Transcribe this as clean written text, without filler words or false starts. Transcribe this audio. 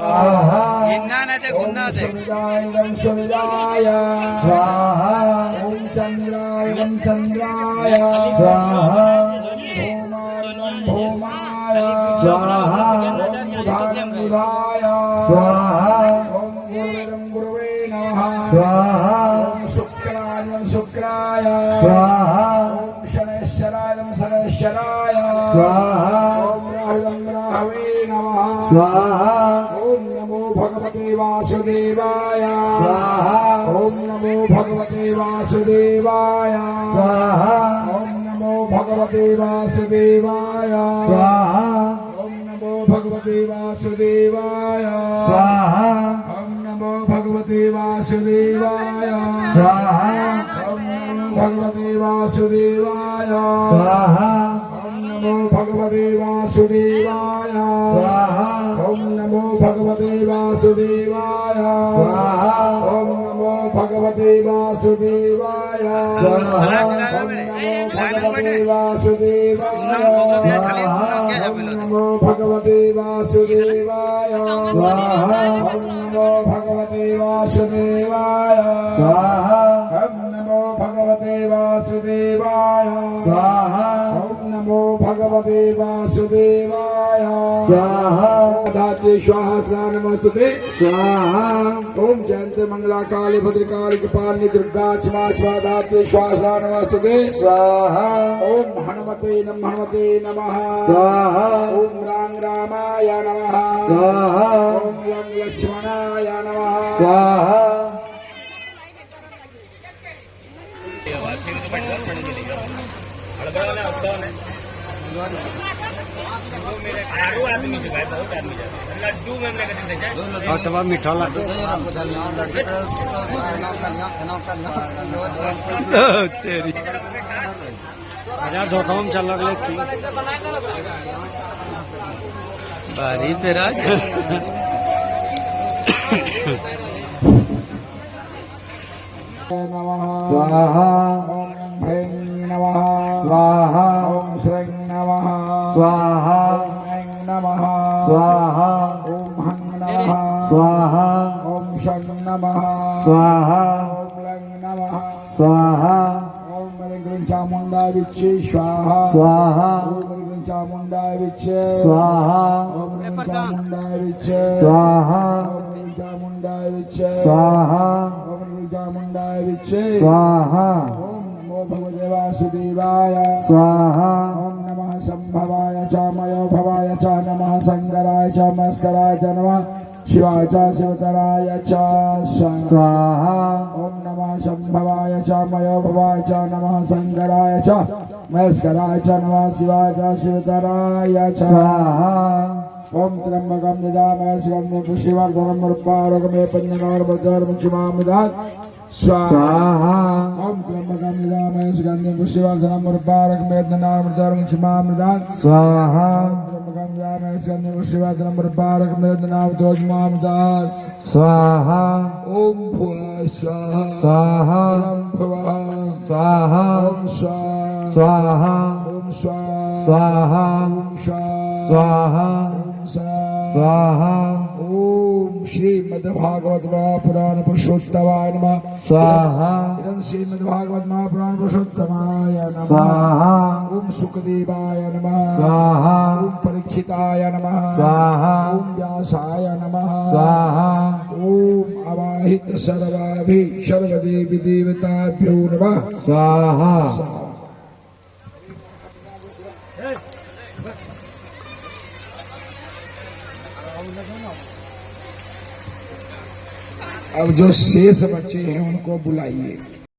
गिन्नानते गुन्नाते सूर्याय स्वाहा ओम चंद्राय स्वाहा भौमाय स्वाहा ओम बुधाय स्वाहा ओम गुरुवे नमः स्वाहा ओम शुक्राय स्वाहा ओम शनैश्चराय स्वाहा ओम राहवे नमः स्वाहा ओम नमो भगवते वासुदेवाय स्वाहा ओम नमो भगवते वासुदेवाय स्वाहा ओम नमो भगवते वासुदेवाय स्वाहा ओम नमो भगवते वासुदेवाय स्वाहा ओम नमो भगवते वासुदेवाय स्वाहा ओम नमो भगवते वासुदेवाय स्वाहा ओम नमो भगवते वासुदेवाय स्वाहा ओम नमो भगवते वासुदेवाय स्वाहा ओम नमो भगवते वासुदेवाय स्वाहा ओम नमो भगवते वासुदेवाय ओम नमो भगवते वासुदेवाय स्वाहा ओम नमो भगवते वासुदेवाय स्वाहा ओम नमो भगवते वासुदेवाय स्वाहा ओम नमो भगवते वासुदेवाय स्वाहा दाते स्वाहा नमस्ते स्वाहा ओम जयंत मंगला काली भद्रकाली कृपालिनी दुर्गा क्षमा दाते स्वाहा नमस्ते स्वाहा ओम हनुमते नमः स्वाहा ओम रामाय नमः स्वाहा ओम लक्ष्मणाय नमः स्वाहा लड्डू में और तब मीठा लड्डू तेरी धोखा में चल रहा बारी तेरा स्वाहा ओम ह्रीं नमः स्वाहा ओम श्रीं नमः स्वाहा ओम नमः स्वाहा ओम हं नमः स्वाहा ओम शं नमः स्वाहा ओम लं नमः स्वाहा ओम मृगं चामुंडाय विच्चे स्वाहा स्वाहा ओम मृगं चामुंडाय विच्चे स्वाहा ओम मृगं चामुंडाय विच्चे स्वाहा ओम मृगं चामुंडाय विच्चे स्वाहा ओम मृगं चामुंडाय विच्चे स्वाहा ओम नमो भगवते वासुदेवाय स्वाहा ओम नमः संभवाय च मयो भवाय च नमः शंकराय च मस्कराय च नमः शिवाय च शिवतराय च स्वाहा ओम नमः संभवाय च मयो भवाय च नमः शंकराय च मस्कराय च नमः शिवाय च शिवतराय च स्वाहा ओम त्र्यंबकं यजामहे सुगन्धिं पुष्टिवर्धनम् उर्वारुकमेव पंचगौरवचर्मक्षुमामुदात् स्वाहा ओम त्र्यंबकं यजामहे सुगन्धिं पुष्टिवर्धनम् उर्वारुकमेव स्वाहा त्र्यंबकं यजामहे सुगन्धिं पुष्टिवर्धनम् उर्वारुकमेव स्वाहा ओम भुवः स्वाहा स्वाहा ओम भुवः स्वाहा ओम स्वाहा ओम स्वाहा ओम स्वाहा स्वाहा ओम श्रीमद्भागवत महापुराण पुरुषोत्तमाय नमः स्वाहा इदं श्रीमद्भागवत महापुराण पुरुषोत्तमाय नमः स्वाहा ओम सुखदेवाय नमः स्वाहा ओम परीक्षिताय नमः स्वाहा ओम व्यासाय नमः स्वाहा ओम अवाहित सर्वाभि सर्वदेवी देवताभ्यो नमः स्वाहा अब जो शेष बच्चे हैं उनको बुलाइए।